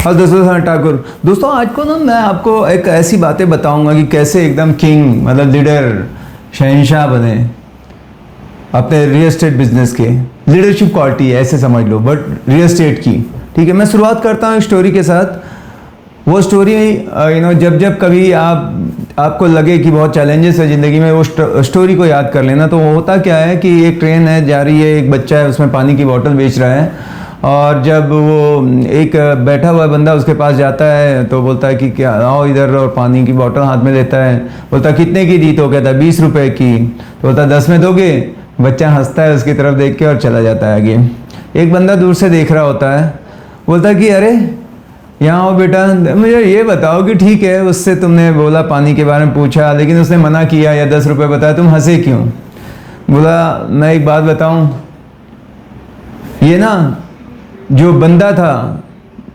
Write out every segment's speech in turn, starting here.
और दोस्तों ठाकुर दोस्तों, आज को ना मैं आपको एक ऐसी बातें बताऊंगा कि कैसे एकदम किंग मतलब लीडर शहंशाह बने अपने रियल एस्टेट बिजनेस के। लीडरशिप क्वालिटी है ऐसे समझ लो, बट रियल एस्टेट की। ठीक है, मैं शुरुआत करता हूँ एक स्टोरी के साथ। वो स्टोरी जब कभी आपको लगे कि बहुत चैलेंजेस है ज़िंदगी में, वो स्टोरी को याद कर लेना। तो होता क्या है कि एक ट्रेन है जा रही है, एक बच्चा है उसमें पानी की बोतल बेच रहा है, और जब वो एक बैठा हुआ बंदा उसके पास जाता है तो बोलता है कि क्या आओ इधर, और पानी की बोतल हाथ में लेता है। बोलता कितने की दी? तो कहता है 20 रुपए की। तो बोलता 10 में दोगे? बच्चा हंसता है उसकी तरफ देख के और चला जाता है आगे। एक बंदा दूर से देख रहा होता है, बोलता कि अरे यहाँ आओ बेटा, मुझे ये बताओ कि ठीक है उससे तुमने बोला पानी के बारे में पूछा, लेकिन उसने मना किया या 10 रुपये बताया, तुम हंसे क्यों? बोला मैं एक बात बताऊँ, ये ना जो बंदा था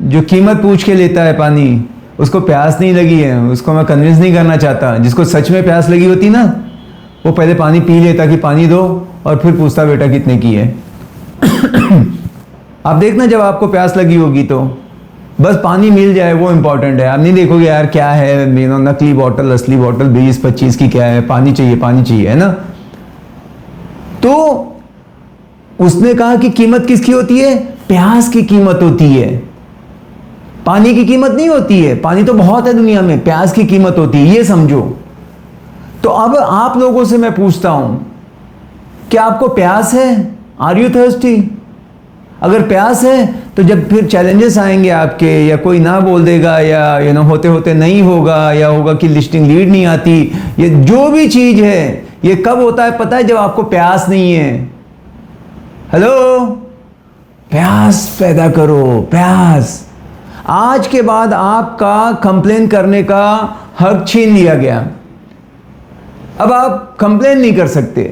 जो कीमत पूछ के लेता है पानी, उसको प्यास नहीं लगी है, उसको मैं कन्विंस नहीं करना चाहता। जिसको सच में प्यास लगी होती ना, वो पहले पानी पी लेता कि पानी दो, और फिर पूछता बेटा कितने की है। आप देखना जब आपको प्यास लगी होगी तो बस पानी मिल जाए वो इम्पोर्टेंट है। आप नहीं देखोगे यार क्या है, नकली बोतल असली बोतल 20-25 की क्या है, पानी चाहिए, है ना। तो उसने कहा कि कीमत किसकी होती है? प्यास की कीमत होती है, पानी की कीमत नहीं होती है। पानी तो बहुत है दुनिया में, प्यास की कीमत होती है, ये समझो। तो अब आप लोगों से मैं पूछता हूं, क्या आपको प्यास है? Are you thirsty? अगर प्यास है तो जब फिर चैलेंजेस आएंगे आपके, या कोई ना बोल देगा, या होते होते नहीं होगा, या होगा कि लिस्टिंग लीड नहीं आती, ये जो भी चीज है ये कब होता है पता है? जब आपको प्यास नहीं है। हेलो, प्यास पैदा करो, प्यास। आज के बाद आपका कंप्लेन करने का हक छीन लिया गया। अब आप कंप्लेन नहीं कर सकते,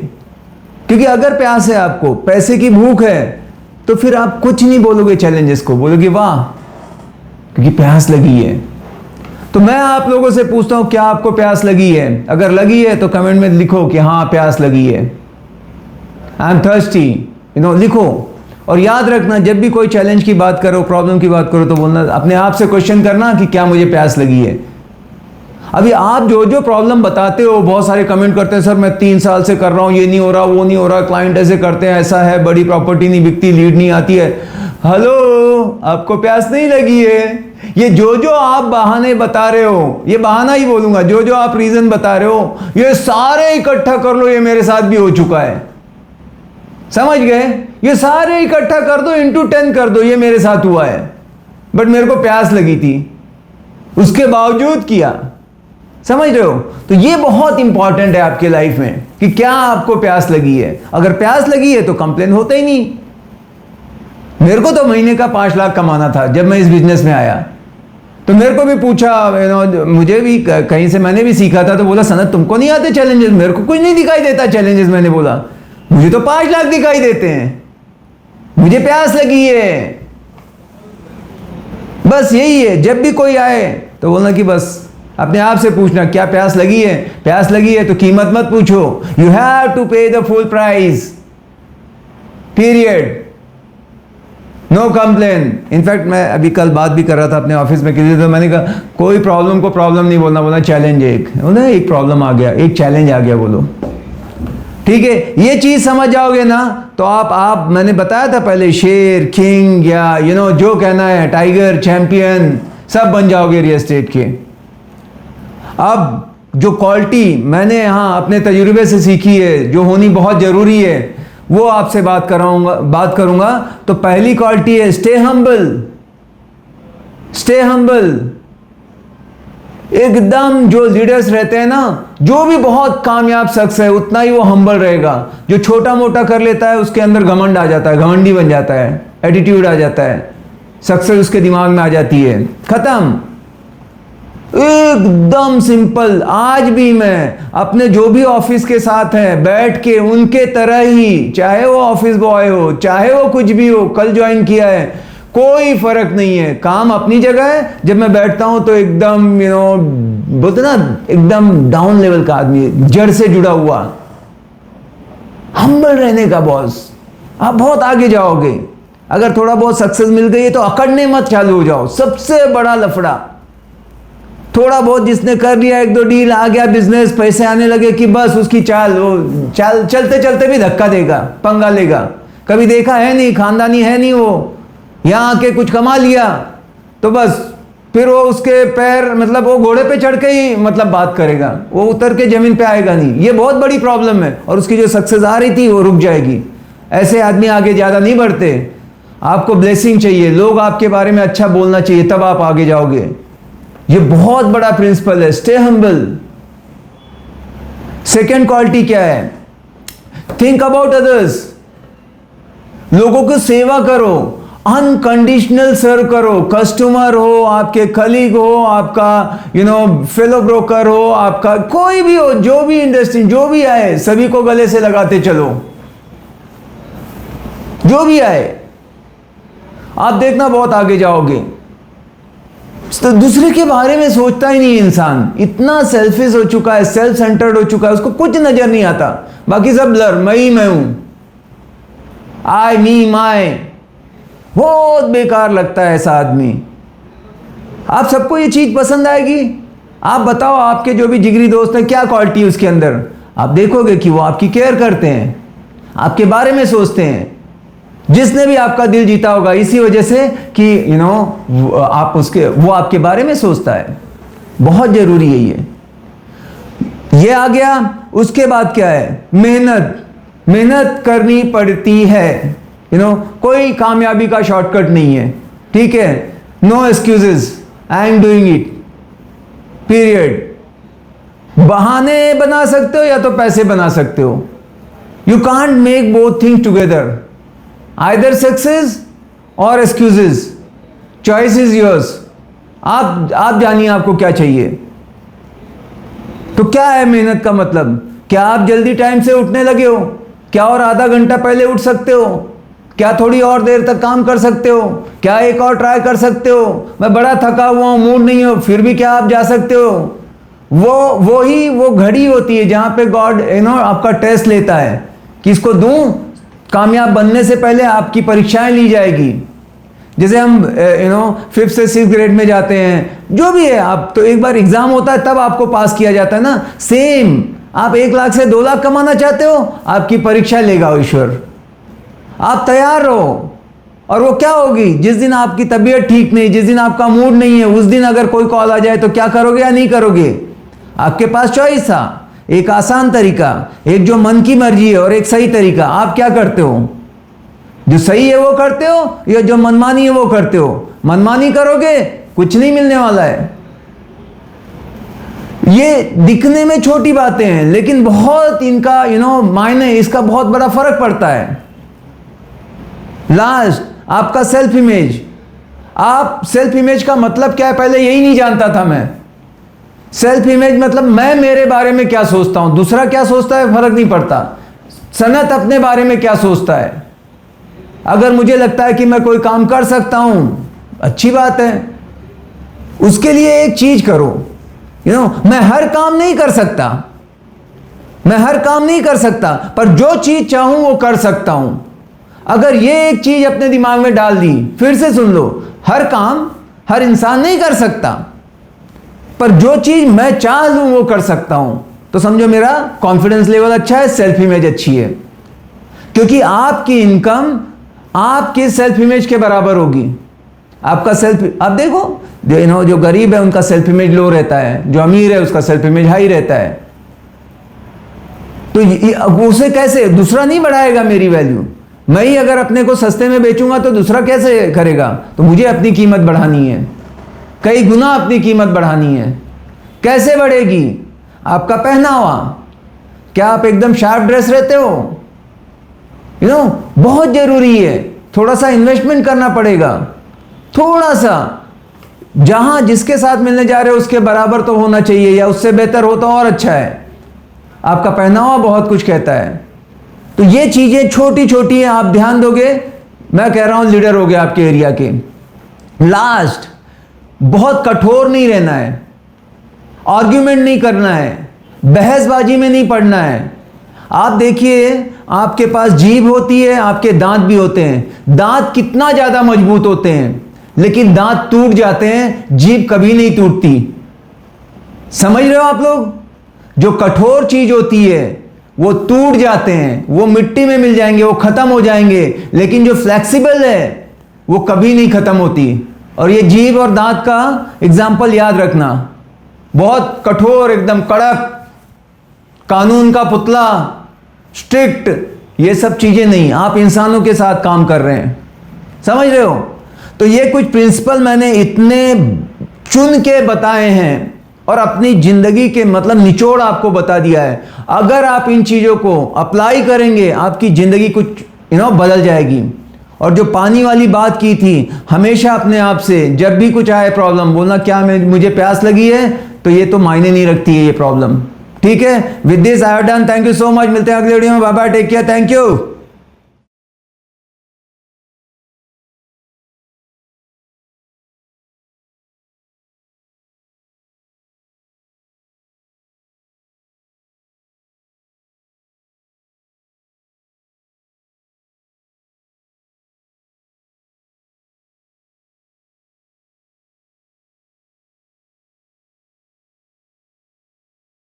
क्योंकि अगर प्यास है, आपको पैसे की भूख है, तो फिर आप कुछ नहीं बोलोगे चैलेंजेस को, बोलोगे वाह, क्योंकि प्यास लगी है। तो मैं आप लोगों से पूछता हूं, क्या आपको प्यास लगी है? अगर लगी है तो कमेंट में लिखो कि हाँ प्यास लगी है, आई एम थर्स्टी, लिखो। और याद रखना, जब भी कोई चैलेंज की बात करो, प्रॉब्लम की बात करो, तो बोलना, अपने आप से क्वेश्चन करना कि क्या मुझे प्यास लगी है। अभी आप जो प्रॉब्लम बताते हो, बहुत सारे कमेंट करते हैं, सर मैं 3 साल से कर रहा हूं, ये नहीं हो रहा, वो नहीं हो रहा, क्लाइंट ऐसे करते हैं, ऐसा है, बड़ी प्रॉपर्टी नहीं बिकती, लीड नहीं आती है। हेलो, आपको प्यास नहीं लगी है? ये जो आप बहाने बता रहे हो, ये बहाना ही बोलूंगा, जो आप रीजन बता रहे हो, ये सारे इकट्ठा कर लो, ये मेरे साथ भी हो चुका है। समझ गए? ये सारे इकट्ठा कर दो, इंटू 10 कर दो, ये मेरे साथ हुआ है। बट मेरे को प्यास लगी थी, उसके बावजूद किया। समझ रहे हो? तो ये बहुत इंपॉर्टेंट है आपके लाइफ में कि क्या आपको प्यास लगी है। अगर प्यास लगी है तो कंप्लेन होता ही नहीं। मेरे को तो महीने का 5 लाख कमाना था जब मैं इस बिजनेस में आया। तो मेरे को भी पूछा, मुझे भी कहीं से मैंने भी सीखा था, तो बोला सनत तुमको नहीं आते चैलेंजेस? मेरे को कुछ नहीं दिखाई देता चैलेंजेस। मैंने बोला मुझे तो 5 लाख दिखाई देते हैं, मुझे प्यास लगी है। बस यही है, जब भी कोई आए तो बोलना कि बस अपने आप से पूछना, क्या प्यास लगी है? प्यास लगी है तो कीमत मत पूछो, you have to pay the full price, period, no complain. In fact मैं अभी कल बात भी कर रहा था अपने ऑफिस में किसी से, तो मैंने कहा कोई प्रॉब्लम को प्रॉब्लम नहीं बोलना, बोलना चैलेंज है। एक प्रॉब्लम आ गया, एक चैलेंज आ गया, बोलो। ठीक है, ये चीज समझ जाओगे ना तो आप मैंने बताया था पहले, शेर, किंग, या जो कहना है, टाइगर, चैंपियन, सब बन जाओगे रियल एस्टेट के। अब जो क्वालिटी मैंने यहाँ अपने तजुर्बे से सीखी है, जो होनी बहुत जरूरी है, वो आपसे बात करूंगा। तो पहली क्वालिटी है स्टे हम्बल। Stay humble. एकदम जो लीडर्स रहते हैं ना, जो भी बहुत कामयाब शख्स है, उतना ही वो हम्बल रहेगा। जो छोटा मोटा कर लेता है उसके अंदर घमंड आ जाता है, घमंडी बन जाता है, एटीट्यूड आ जाता है, सक्सेस उसके दिमाग में आ जाती है, खत्म। एकदम सिंपल। आज भी मैं अपने जो भी ऑफिस के साथ हैं बैठ के उनके तरह ही, चाहे वो ऑफिस बॉय हो, चाहे वो कुछ भी हो, कल ज्वाइन किया है, कोई फर्क नहीं है, काम अपनी जगह है। जब मैं बैठता हूं तो एकदम बोलते ना, एकदम डाउन लेवल का आदमी, जड़ से जुड़ा हुआ, हम्बल रहने का बॉस, आप बहुत आगे जाओगे। अगर थोड़ा बहुत सक्सेस मिल गई है तो अकड़ने मत चालू हो जाओ, सबसे बड़ा लफड़ा। थोड़ा बहुत जिसने कर लिया, एक दो डील, आ गया बिजनेस, पैसे आने लगे कि बस उसकी चाल, वो चाल चलते चलते भी धक्का देगा, पंगा लेगा। कभी देखा है नहीं, खानदानी है नहीं, वो यहाँ आके कुछ कमा लिया तो बस फिर वो उसके पैर, मतलब वो घोड़े पे चढ़ के ही मतलब बात करेगा, वो उतर के जमीन पे आएगा नहीं। ये बहुत बड़ी प्रॉब्लम है, और उसकी जो सक्सेस आ रही थी वो रुक जाएगी। ऐसे आदमी आगे ज़्यादा नहीं बढ़ते। आपको ब्लेसिंग चाहिए, लोग आपके बारे में अच्छा बोलना चाहिए, तब आप आगे जाओगे। ये बहुत बड़ा प्रिंसिपल है, स्टे हम्बल। सेकेंड क्वालिटी क्या है? Think about others. लोगों को सेवा करो, अनकंडीशनल सर्व करो। कस्टमर हो, आपके कलीग हो, आपका फेलो ब्रोकर हो, आपका कोई भी हो, जो भी इंडस्ट्री, जो भी आए, सभी को गले से लगाते चलो। जो भी आए, आप देखना बहुत आगे जाओगे। तो दूसरे के बारे में सोचता ही नहीं इंसान, इतना सेल्फिश हो चुका है, सेल्फ सेंटर्ड हो चुका है, उसको कुछ नजर नहीं आता, बाकी सब ब्लर, मैं ही मैं हूं, आई मी माय। बहुत बेकार लगता है ऐसा आदमी। आप सबको ये चीज पसंद आएगी? आप बताओ, आपके जो भी जिगरी दोस्त हैं, क्या क्वालिटी है उसके अंदर? आप देखोगे कि वो आपकी केयर करते हैं, आपके बारे में सोचते हैं। जिसने भी आपका दिल जीता होगा इसी वजह से कि आप उसके, वो आपके बारे में सोचता है। बहुत जरूरी है ये आ गया। उसके बाद क्या है? मेहनत करनी पड़ती है। कोई कामयाबी का शॉर्टकट नहीं है, ठीक है? No excuses, I am doing it, period. बहाने बना सकते हो या तो पैसे बना सकते हो। You can't make both things together, either success और एक्सक्यूजेस। Choice is yours. आप जानिए आपको क्या चाहिए। तो क्या है मेहनत का मतलब? क्या आप जल्दी टाइम से उठने लगे हो? क्या और आधा घंटा पहले उठ सकते हो? क्या थोड़ी और देर तक काम कर सकते हो? क्या एक और ट्राई कर सकते हो? मैं बड़ा थका हुआ हूं, मूड नहीं हो, फिर भी क्या आप जा सकते हो? वो घड़ी होती है जहां पे गॉड आपका टेस्ट लेता है कि इसको दूं। कामयाब बनने से पहले आपकी परीक्षाएं ली जाएगी। जैसे हम 5th से 6th ग्रेड में जाते हैं, जो भी है, आप तो एक बार एग्जाम होता है तब आपको पास किया जाता है ना। सेम, आप 1 लाख से 2 लाख कमाना चाहते हो, आपकी परीक्षा लेगा ईश्वर। आप तैयार रहो। और वो क्या होगी? जिस दिन आपकी तबीयत ठीक नहीं, जिस दिन आपका मूड नहीं है, उस दिन अगर कोई कॉल आ जाए तो क्या करोगे या नहीं करोगे? आपके पास चॉइस था, एक आसान तरीका, एक जो मन की मर्जी है, और एक सही तरीका। आप क्या करते हो? जो सही है वो करते हो, या जो मनमानी है वो करते हो? मनमानी करोगे, कुछ नहीं मिलने वाला है। ये दिखने में छोटी बातें हैं, लेकिन बहुत इनका मायने, इसका बहुत बड़ा फर्क पड़ता है। लास्ट, आपका सेल्फ इमेज। आप सेल्फ इमेज का मतलब क्या है? पहले यही नहीं जानता था मैं। सेल्फ इमेज मतलब मैं मेरे बारे में क्या सोचता हूं, दूसरा क्या सोचता है फर्क नहीं पड़ता। सनत अपने बारे में क्या सोचता है? अगर मुझे लगता है कि मैं कोई काम कर सकता हूं, अच्छी बात है, उसके लिए एक चीज करो। मैं हर काम नहीं कर सकता, पर जो चीज चाहूं वो कर सकता हूं। अगर ये एक चीज अपने दिमाग में डाल दी, फिर से सुन लो, हर काम हर इंसान नहीं कर सकता, पर जो चीज मैं चाह लूं वो कर सकता हूं। तो समझो मेरा कॉन्फिडेंस लेवल अच्छा है, सेल्फ इमेज अच्छी है। क्योंकि आपकी इनकम आपके सेल्फ इमेज के बराबर होगी। आपका सेल्फ, आप देखो जो गरीब है उनका सेल्फ इमेज लो रहता है, जो अमीर है उसका सेल्फ इमेज हाई रहता है। तो उसे कैसे दूसरा नहीं बढ़ाएगा मेरी वैल्यू? मैं ही अगर अपने को सस्ते में बेचूंगा तो दूसरा कैसे करेगा? तो मुझे अपनी कीमत बढ़ानी है, कई गुना अपनी कीमत बढ़ानी है। कैसे बढ़ेगी? आपका पहनावा। क्या आप एकदम शार्प ड्रेस रहते हो? बहुत जरूरी है, थोड़ा सा इन्वेस्टमेंट करना पड़ेगा, थोड़ा सा। जहां जिसके साथ मिलने जा रहे हो उसके बराबर तो होना चाहिए, या उससे बेहतर हो तो और अच्छा है। आपका पहनावा बहुत कुछ कहता है। तो ये चीजें छोटी छोटी हैं, आप ध्यान दोगे, मैं कह रहा हूं लीडर हो गए आपके एरिया के। लास्ट, बहुत कठोर नहीं रहना है, आर्ग्यूमेंट नहीं करना है, बहसबाजी में नहीं पड़ना है। आप देखिए, आपके पास जीभ होती है, आपके दांत भी होते हैं। दांत कितना ज्यादा मजबूत होते हैं, लेकिन दांत टूट जाते हैं, जीभ कभी नहीं टूटती। समझ रहे हो आप लोग? जो कठोर चीज होती है वो टूट जाते हैं, वो मिट्टी में मिल जाएंगे, वो खत्म हो जाएंगे, लेकिन जो फ्लेक्सिबल है वो कभी नहीं खत्म होती। और ये जीभ और दांत का एग्जाम्पल याद रखना। बहुत कठोर, एकदम कड़क, कानून का पुतला, स्ट्रिक्ट, ये सब चीजें नहीं। आप इंसानों के साथ काम कर रहे हैं, समझ रहे हो? तो ये कुछ प्रिंसिपल मैंने इतने चुन के बताए हैं और अपनी जिंदगी के मतलब निचोड़ आपको बता दिया है। अगर आप इन चीजों को अप्लाई करेंगे, आपकी जिंदगी कुछ बदल जाएगी। और जो पानी वाली बात की थी, हमेशा अपने आप से जब भी कुछ आए प्रॉब्लम, बोलना क्या मुझे प्यास लगी है, तो ये तो मायने नहीं रखती है ये प्रॉब्लम। ठीक है, with this I have done. Thank you so much. मिलते हैं अगले वीडियो में। Bye bye, take care, thank you.